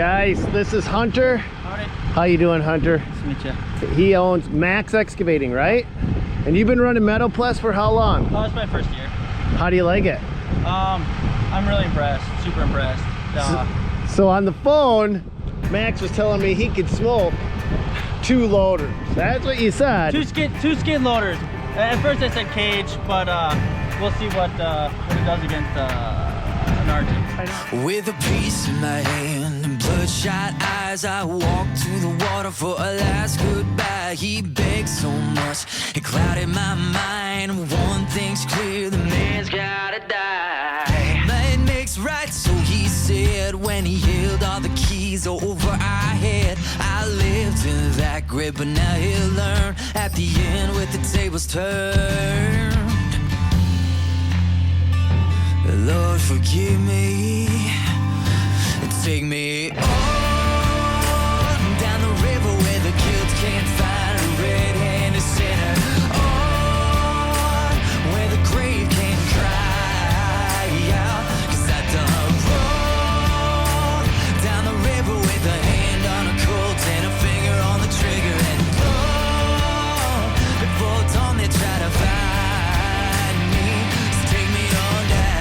Guys, this is Hunter. Howdy. How you doing, Hunter? Nice to meet you. He owns Max Excavating, right? And you've been running Metalpless for how long? Oh, it's my first year. How do you like it? I'm really impressed, super impressed. So on the phone, Max was telling me he could smoke 2 loaders. That's what you said. Two skid loaders. At first I said cage, but we'll see what it does against an Arctic. With a piece in my hand and bloodshot eyes, I walked to the water for a last goodbye. He begged so much, it clouded my mind. One thing's clear, the man's gotta die. Might makes right, so he said, when he held all the keys over our head. I lived in that grip, but now he'll learn at the end with the tables turned. Lord, forgive me, take me on down the river where the guilt can't find a red-handed sinner, on where the grave can't cry out, 'cause I done wrong down the river with a hand on a Colt and a finger on the trigger, and long before dawn they try to find me, so take me on down.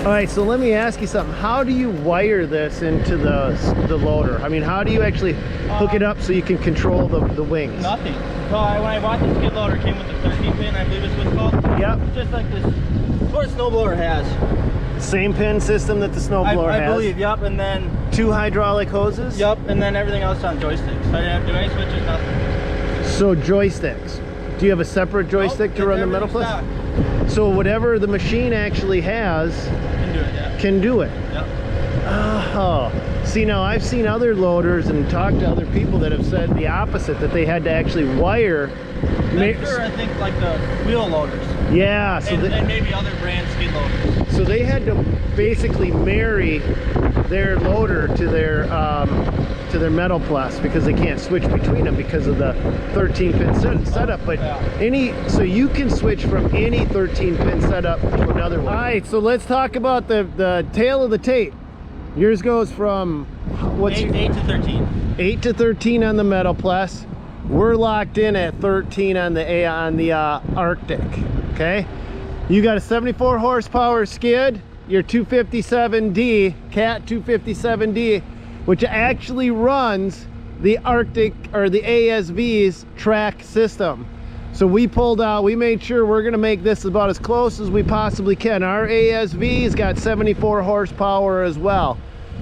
All right, so let me ask you something. How do you wire this into the loader? I mean, how do you actually hook it up so you can control the wings? Nothing. So when I bought the skid loader, it came with the 13 pin, I believe it's what it's called. Yep. Just like this, what a snowblower has. Same pin system that the snowblower has? I believe, yep, and then... 2 hydraulic hoses? Yep, and then everything else on joysticks. I didn't have to do any switches, nothing. So joysticks. Do you have a separate joystick to run the Metalpless? So whatever the machine actually has Can do it, yeah. can do it. Yep. Oh, see, now I've seen other loaders and talked to other people that have said the opposite, that they had to actually wire. That's for, I think, like the wheel loaders. Yeah, so and maybe other brand skid loaders. So they had to basically marry their loader to their Metalpless because they can't switch between them because of the 13-pin setup. But so you can switch from any 13-pin setup to another one. All right, so let's talk about the tail of the tape. Yours goes from what's 8 to 13. 8 to 13 on the Metalpless. We're locked in at 13 on the Arctic. Okay, you got a 74 horsepower skid, your 257D, Cat 257D, which actually runs the Arctic or the ASV's track system. So we pulled out, we made sure we're gonna make this about as close as we possibly can. Our ASV's got 74 horsepower as well.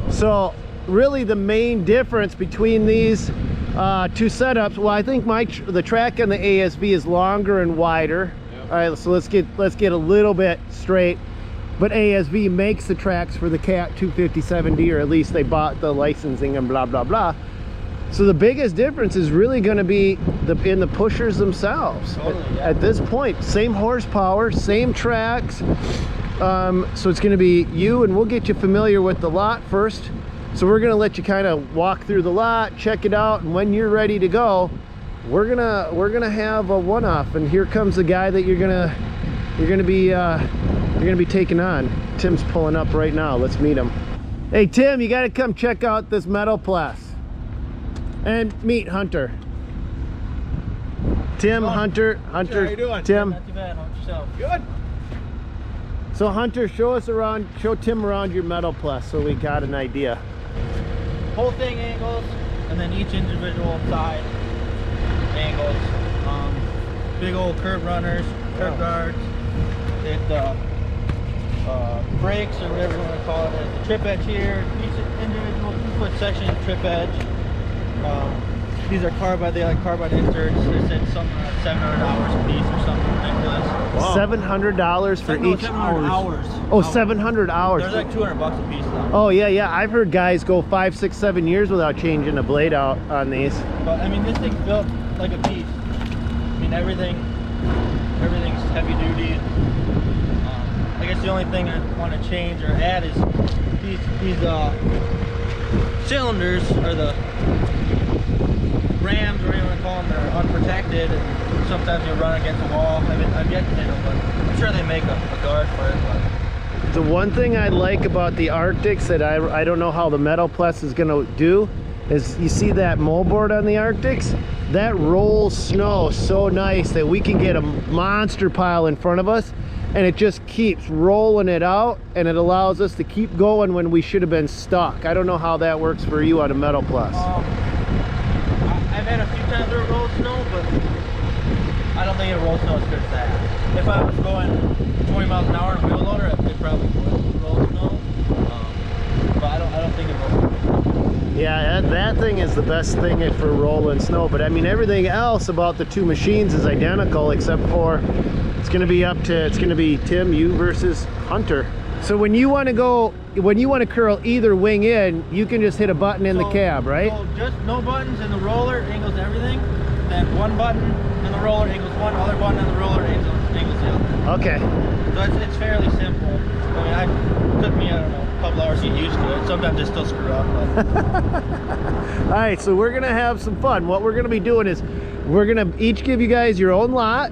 So really the main difference between these 2 setups, well, I think the track on the ASV is longer and wider. All right, so let's get a little bit straight. But ASV makes the tracks for the Cat 257D, or at least they bought the licensing and blah blah blah. So the biggest difference is really going to be in the pushers themselves. Totally, yeah. At this point, same horsepower, same tracks. So it's going to be you, and we'll get you familiar with the lot first. So we're going to let you kind of walk through the lot, check it out, and when you're ready to go, we're gonna have a one-off. And here comes the guy that you're gonna be taking on. Tim's pulling up right now. Let's meet him. Hey Tim, you got to come check out this Metalpless and meet Hunter. Tim, Hunter. How you doing? Tim. Not too bad. How about yourself? Good. So Hunter, show Tim around your Metalpless so we got an idea. Whole thing angles, and then each individual side angles. Big old curb runners, curb guards. It brakes, or whatever you want to call it. There's the trip edge here. Each individual 2-foot section trip edge. These are carbide. They like carbide inserts. They said something like $700 a piece or something ridiculous. Wow. $700 for each 700 hours. Oh, 700 hours. They're like $200 a piece though. Oh yeah. I've heard guys go 5, 6, 7 years without changing a blade out on these. But I mean, this thing's built like a piece. I mean, everything's heavy duty. I guess the only thing I want to change or add is these cylinders, or the rams, or whatever you want to call them, they're unprotected, and sometimes you run against a wall. I've yet to hit them, but sure they make a guard for it, but The one thing I like about the Arctics that I don't know how the Metalpless is going to do is, you see that moldboard on the Arctics? That rolls snow so nice that we can get a monster pile in front of us and it just keeps rolling it out, and it allows us to keep going when we should have been stuck. I don't know how that works for you on a Metalpless. I've had a few times where it rolls snow, but I don't think it rolls snow as good as that. If I was going 20 miles an hour in a wheel loader, it probably would roll snow. But I don't think it rolls. Yeah, that thing is the best thing for rolling snow. But I mean, everything else about the two machines is identical, except for it's going to be Tim, you versus Hunter. So when you want to curl either wing in, you can just hit a button in the cab, right? So just no buttons in the roller, angles everything. Then one button in the roller angles one, other button in the roller angles the other. Okay. So it's fairly simple. I mean, it took me, I don't know, a couple hours to get used to it. Sometimes I still screw up, but. All right, so we're gonna have some fun. What we're gonna be doing is we're gonna each give you guys your own lot,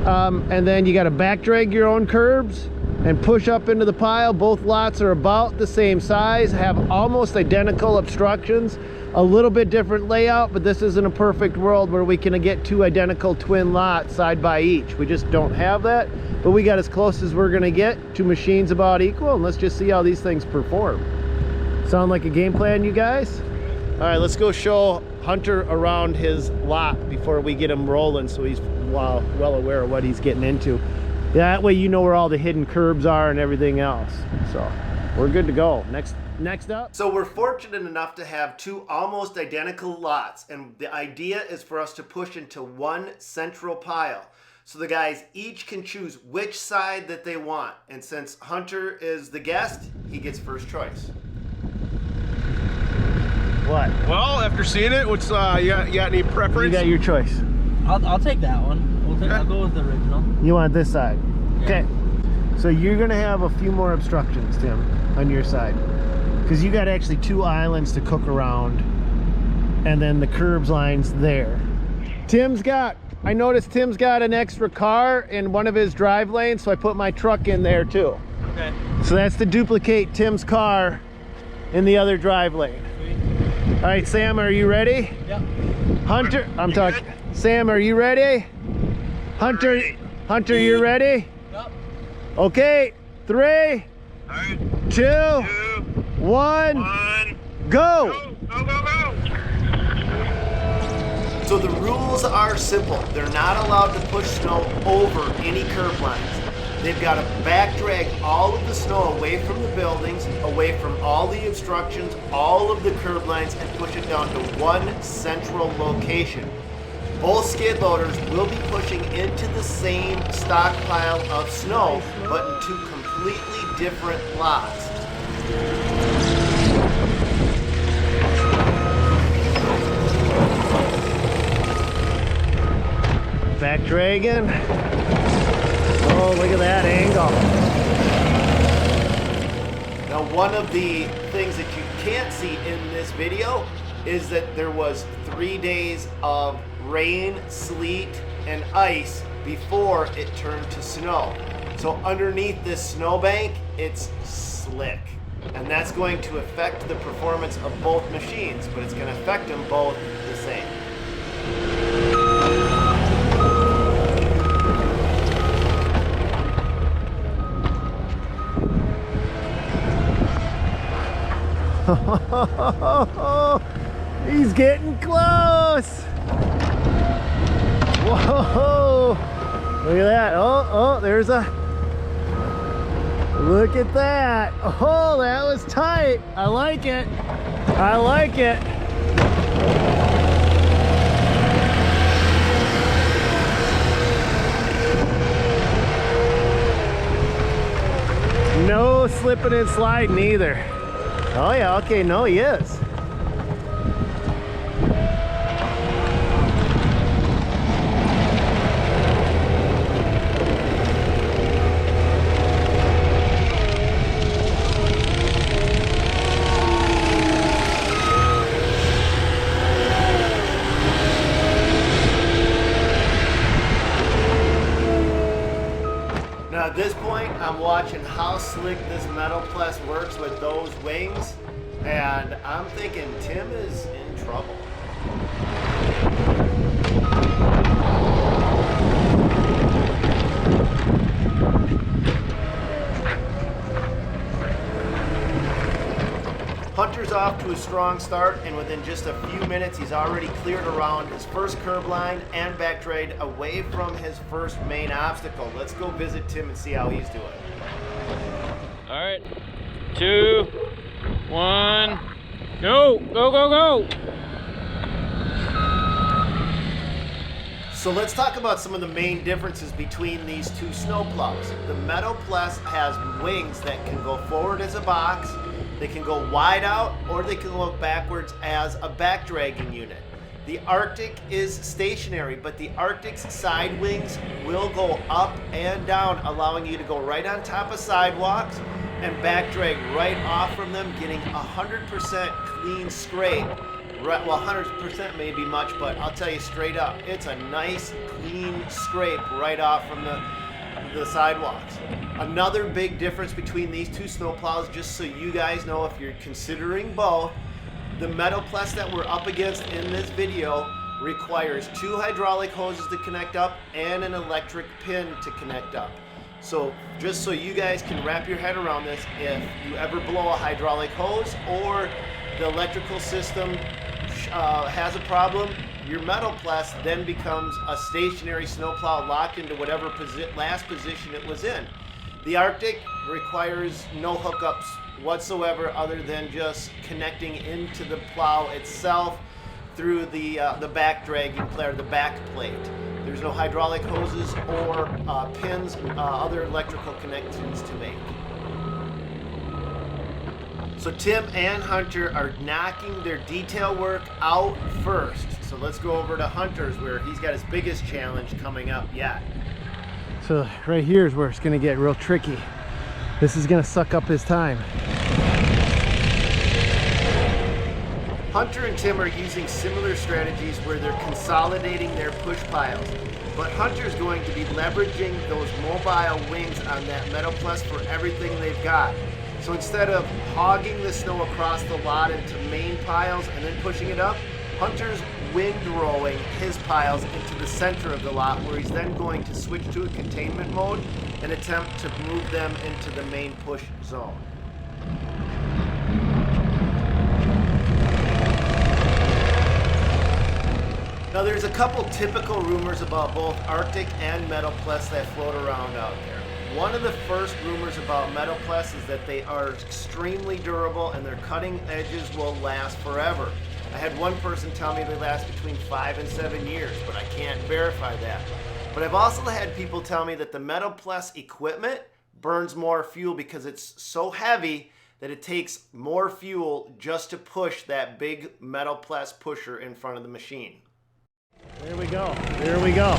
and then you got to back drag your own curbs and push up into the pile. Both lots are about the same size, have almost identical obstructions, a little bit different layout, but this isn't a perfect world where we can get two identical twin lots side by each. We just don't have that, but we got as close as we're gonna get. Two machines about equal, and let's just see how these things perform. Sound like a game plan, you guys? All right, let's go show Hunter around his lot before we get him rolling, so he's well aware of what he's getting into. That way you know where all the hidden curbs are and everything else. So we're good to go. Next up. So we're fortunate enough to have two almost identical lots, and the idea is for us to push into one central pile. So the guys each can choose which side that they want, and since Hunter is the guest, he gets first choice. What? Well, after seeing it, what's you got any preference? You got your choice. I'll take that one. I'll go with the original. You want this side? Yeah. Okay. So you're gonna have a few more obstructions, Tim, on your side, because you got actually two islands to cook around, and then the curbs lines there. I noticed Tim's got an extra car in one of his drive lanes, so I put my truck in there too. Okay. So that's to duplicate Tim's car in the other drive lane. Sweet. All right, Sam, are you ready? Yep. Hunter, I'm talking. Sam, are you ready? Hunter, you ready? Yep. Okay, 3, 2, 1, go! Go! So the rules are simple. They're not allowed to push snow over any curb lines. They've got to back drag all of the snow away from the buildings, away from all the obstructions, all of the curb lines, and push it down to one central location. Both skid loaders will be pushing into the same stockpile of snow, but in two completely different lots. Back dragging. Oh, look at that angle. Now, one of the things that you can't see in this video is that there was 3 days of rain, sleet, and ice before it turned to snow. So underneath this snowbank, it's slick. And that's going to affect the performance of both machines, but it's going to affect them both the same. He's getting close. Whoa, look at that. Oh, there's a, look at that. Oh, that was tight. I like it. I like it. No slipping and sliding either. Oh yeah, okay, no, he is. I'm watching how slick this Metalpless works with those wings, and I'm thinking Tim is in trouble. Hunter's off to a strong start, and within just a few minutes he's already cleared around his first curb line and back dragged away from his first main obstacle. Let's go visit Tim and see how he's doing. All right, 2, 1, go, go, go, go. So let's talk about some of the main differences between these two snowplows. The Metalpless has wings that can go forward as a box, they can go wide out, or they can look backwards as a back dragging unit. The Arctic is stationary, but the Arctic's side wings will go up and down, allowing you to go right on top of sidewalks and back drag right off from them, getting 100% clean scrape. Well, 100% may be much, but I'll tell you straight up, it's a nice clean scrape right off from the sidewalks. Another big difference between these two snowplows, just so you guys know if you're considering both, the Metalpless that we're up against in this video requires 2 hydraulic hoses to connect up and an electric pin to connect up. So just so you guys can wrap your head around this, if you ever blow a hydraulic hose or the electrical system has a problem, your Metalpless then becomes a stationary snowplow locked into whatever last position it was in. The Arctic requires no hookups whatsoever other than just connecting into the plow itself through the back dragging plate, or the back plate. There's no hydraulic hoses or pins, other electrical connections to make. So Tim and Hunter are knocking their detail work out first. So let's go over to Hunter's, where he's got his biggest challenge coming up yet. So right here is where it's gonna get real tricky. This is gonna suck up his time. Hunter and Tim are using similar strategies where they're consolidating their push piles. But Hunter's going to be leveraging those mobile wings on that Metalpless for everything they've got. So instead of hogging the snow across the lot into main piles and then pushing it up, Hunter's windrowing his piles into the center of the lot, where he's then going to switch to a containment mode and attempt to move them into the main push zone. Now there's a couple typical rumors about both Arctic and Metalpless that float around out there. One of the first rumors about Metalpless is that they are extremely durable and their cutting edges will last forever. I had one person tell me they last between 5 and 7 years, but I can't verify that. But I've also had people tell me that the Metalpless equipment burns more fuel because it's so heavy that it takes more fuel just to push that big Metalpless pusher in front of the machine. There we go. There we go.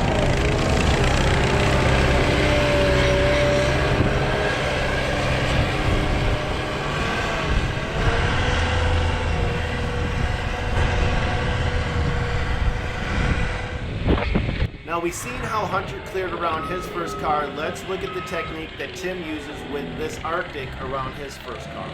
Now we've seen how Hunter cleared around his first car. Let's look at the technique that Tim uses with this Arctic around his first car.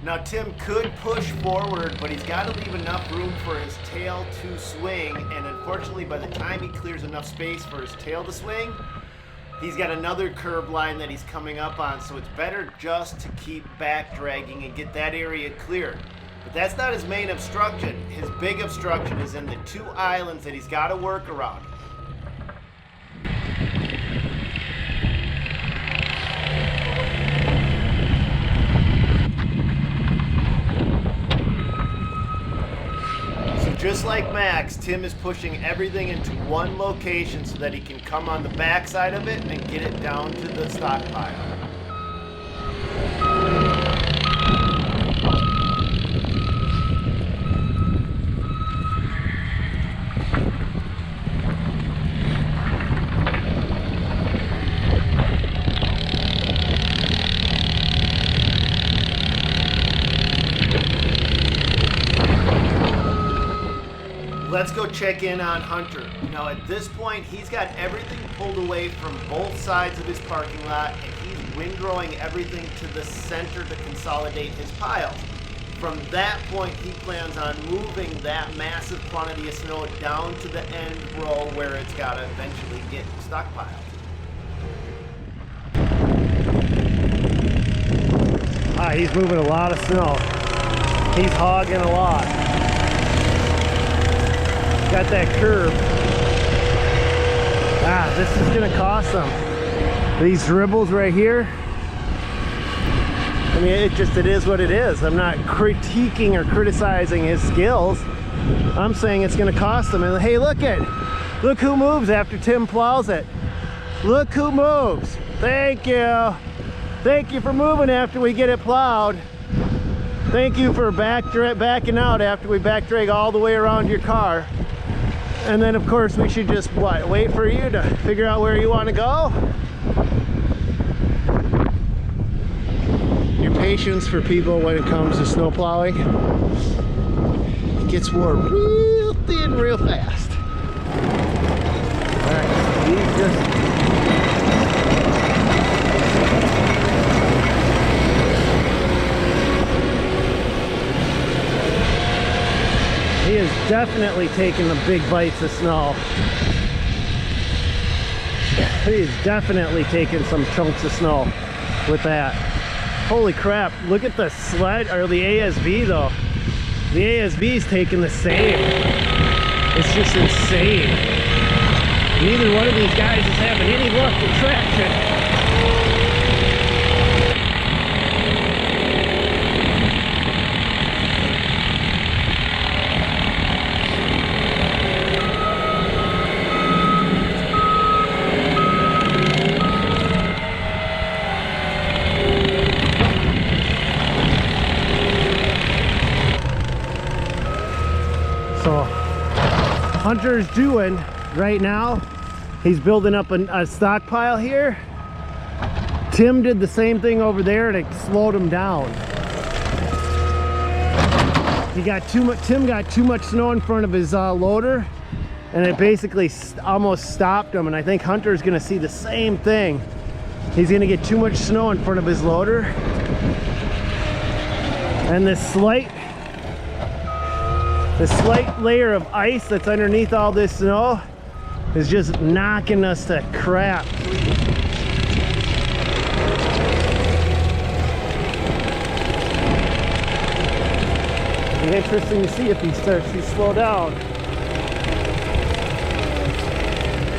Now Tim could push forward, but he's got to leave enough room for his tail to swing, and unfortunately by the time he clears enough space for his tail to swing, he's got another curb line that he's coming up on, so it's better just to keep back dragging and get that area cleared. But that's not his main obstruction. His big obstruction is in the 2 islands that he's got to work around. Just like Max, Tim is pushing everything into one location so that he can come on the back side of it and get it down to the stockpile. let's go check in on Hunter. Now at this point, he's got everything pulled away from both sides of his parking lot, and he's windrowing everything to the center to consolidate his piles. From that point, he plans on moving that massive quantity of snow down to the end row where it's got to eventually get stockpiled. He's moving a lot of snow. He's hogging a lot. Got that curb. This is gonna cost them. These dribbles right here. I mean, it is what it is. I'm not critiquing or criticizing his skills. I'm saying it's gonna cost them. And hey, look who moves after Tim plows it. Look who moves. Thank you. Thank you for moving after we get it plowed. Thank you for backing out after we back drag all the way around your car. And then of course we should just, wait for you to figure out where you want to go? Your patience for people when it comes to snow plowing, it gets worn real thin real fast. All right, he's just... He is definitely taking the big bites of snow. He is definitely taking some chunks of snow with that. Holy crap, look at the sled, or the ASV though. The ASV is taking the same. It's just insane. Neither one of these guys is having any luck with traction. Hunter's doing right now, he's building up a stockpile here. Tim did the same thing over there and it slowed him down. Tim got too much snow in front of his loader, and it basically almost stopped him. And I think Hunter's gonna see the same thing. He's gonna get too much snow in front of his loader, and this slight layer of ice that's underneath all this snow is just knocking us to crap. It'll be interesting to see if he starts to slow down.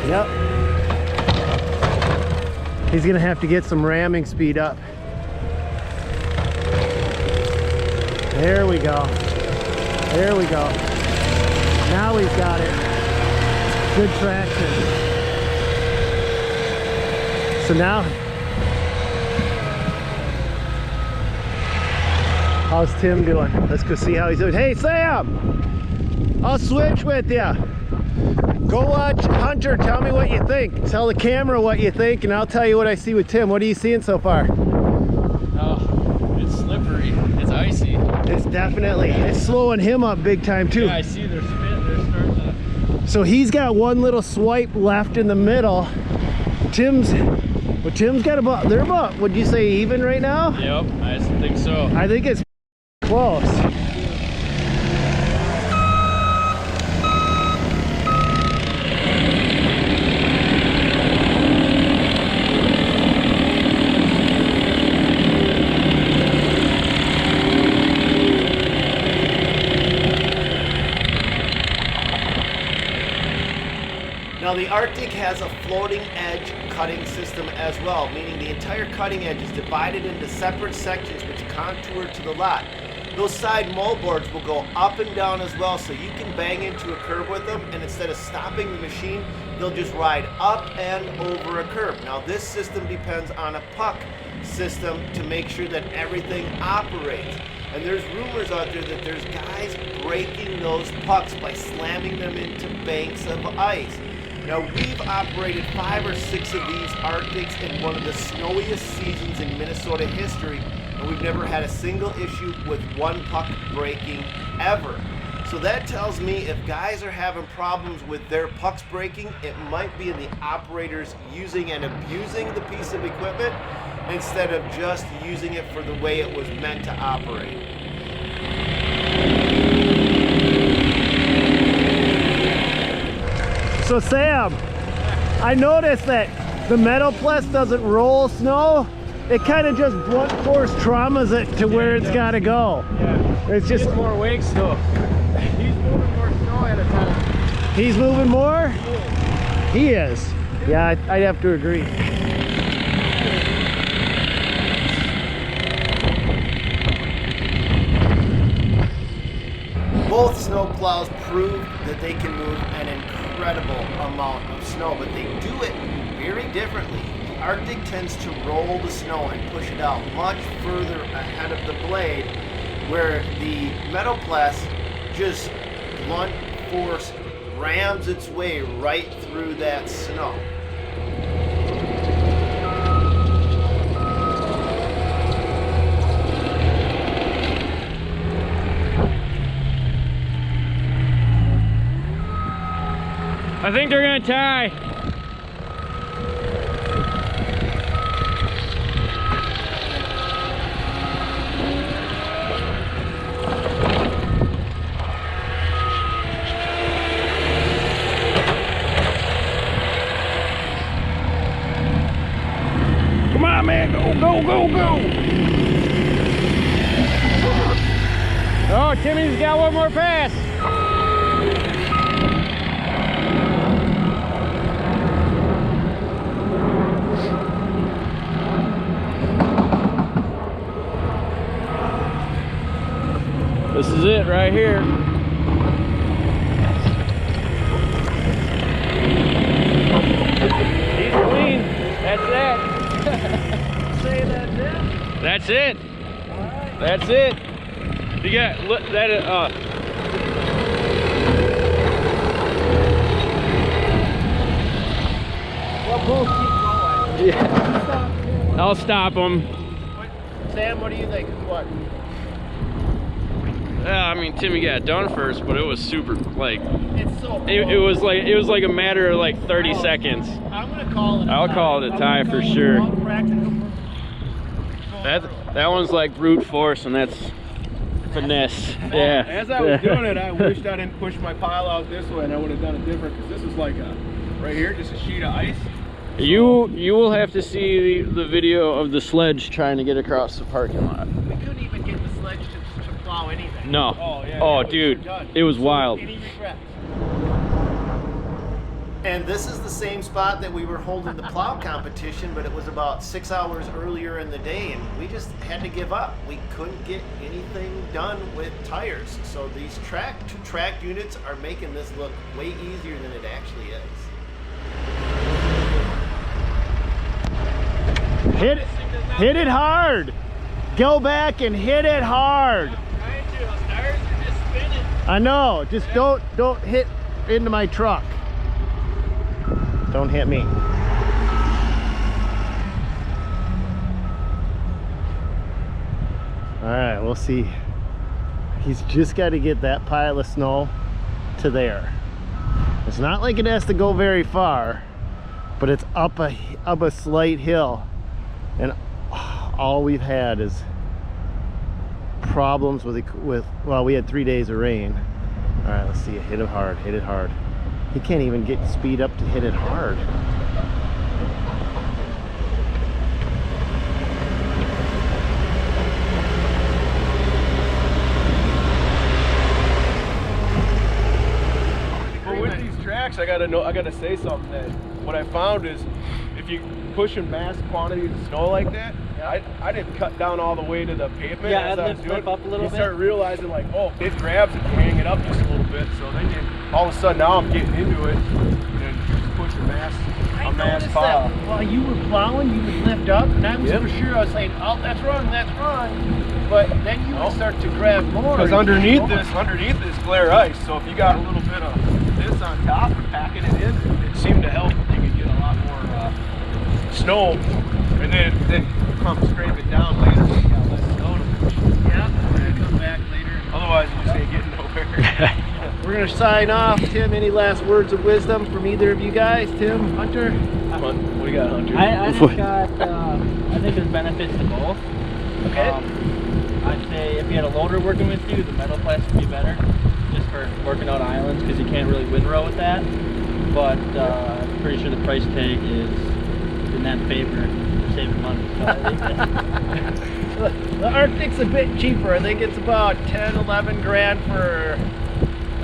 Yep. He's gonna have to get some ramming speed up. There we go. There we go. Now he's got it. Good traction. So now, how's Tim doing? Let's go see how he's doing. Hey Sam, I'll switch with you. Go watch Hunter. Tell me what you think. Tell the camera what you think, and I'll tell you what I see with Tim. What are you seeing so far? Oh, it's slippery. It's icy. It's definitely, it's slowing him up big time too. Yeah, I see they're starting to... So he's got one little swipe left in the middle. Tim's got about, they're about, would you say even right now? Yep, I think so. I think it's close. Now the Arctic has a floating edge cutting system as well, meaning the entire cutting edge is divided into separate sections which contour to the lot. Those side moldboards will go up and down as well, so you can bang into a curb with them, and instead of stopping the machine, they'll just ride up and over a curb. Now this system depends on a puck system to make sure that everything operates. And there's rumors out there that there's guys breaking those pucks by slamming them into banks of ice. Now we've operated 5 or 6 of these Arctics in one of the snowiest seasons in Minnesota history, and we've never had a single issue with one puck breaking ever. So that tells me if guys are having problems with their pucks breaking, it might be in the operators using and abusing the piece of equipment instead of just using it for the way it was meant to operate. So Sam, I noticed that the Metalpless doesn't roll snow. It kind of just blunt force traumas it to where it's got to go. Yeah. It's just more wakes though. He's moving more snow at a time. he's moving more. He is. Yeah, I'd have to agree. Both snow plows prove that they can move an incredible amount of snow, but they do it very differently. The Arctic tends to roll the snow and push it out much further ahead of the blade, where the Metalpless just blunt force rams its way right through that snow. I think they're gonna tie. Come on, man, go, go, go, go. Oh, Timmy's got one more pass. This is it right here. He's clean. That's that. Say that's it. That's it. That's it. You got look that Well, both keep going. yeah. I'll stop him. Sam, what do you think? What? I mean, Timmy got done first, but it was super like It's so close. it was like a matter of like 30 seconds. I'm gonna call it. I'll call it a tie for sure. That one's like brute force, and that's finesse. Yeah. As I was doing it, I wished I didn't push my pile out this way, and I would have done it different, because this is like a, right here, just a sheet of ice. You will have to see the video of the sledge trying to get across the parking lot. We couldn't even get the sledge to plow anything. No. Oh, yeah, Oh, yeah, dude, done. it was wild. Any regrets? And this is the same spot that we were holding the plow competition, but it was about 6 hours earlier in the day, and we just had to give up. We couldn't get anything done with tires. So these track units are making this look way easier than it actually is. Hit it hard. Go back and hit it hard. I know. Just don't hit into my truck. Don't hit me. All right, we'll see. He's just got to get that pile of snow to there. It's not like it has to go very far, but it's up a slight hill, and all we've had is problems with well, we had 3 days of rain. All right, let's see it. Hit it hard. Hit it hard. He can't even get speed up to hit it hard. But with these tracks, I gotta say something. That what I found is, if you push in mass quantities of snow like that, I didn't cut down all the way to the pavement. Yeah, as I was lift doing. up a little you bit. start realizing like, oh, it grabs it, hang it up just a little bit. So then all of a sudden now I'm getting into it and just pushing a mass pile. While you were plowing, you would lift up, and I was for sure, I was saying, oh, that's wrong. But then you would start to grab more. Because underneath this glare ice, so if you got a little bit of this on top and packing it in, it seemed to help. You could get a lot more snow, and then come scrape it down later. So you got less snow to push. Yeah, we're gonna come back later. Otherwise, you just ain't getting nowhere. We're gonna sign off. Tim, any last words of wisdom from either of you guys? Tim, Hunter? What do you got, Hunter? I think there's benefits to both. Okay. I'd say if you had a loader working with you, the metapless would be better, just for working out islands, because you can't really windrow with that. But I'm pretty sure the price tag is in that favor, saving money. So I think The Arctic's a bit cheaper. I think it's about 10, 11 grand for,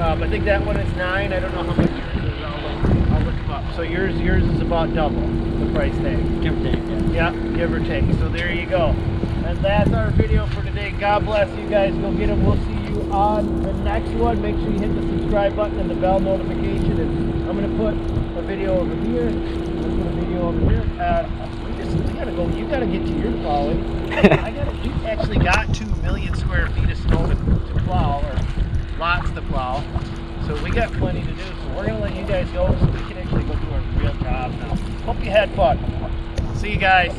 I think that one is 9. I don't know how much yours is. I'll look them up. So yours is about double the price tag. give or take, yeah. Yeah, give or take. So there you go. And that's our video for today. God bless you guys. Go get them. We'll see you on the next one. Make sure you hit the subscribe button and the bell notification. And I'm going to put a video over here. I'm going to put a video over here. We gotta go. You gotta get to your plowing. We actually got 2 million square feet of snow to plow, or lots to plow. So we got plenty to do. So we're gonna let you guys go so we can actually go do our real job now. Hope you had fun. See you guys.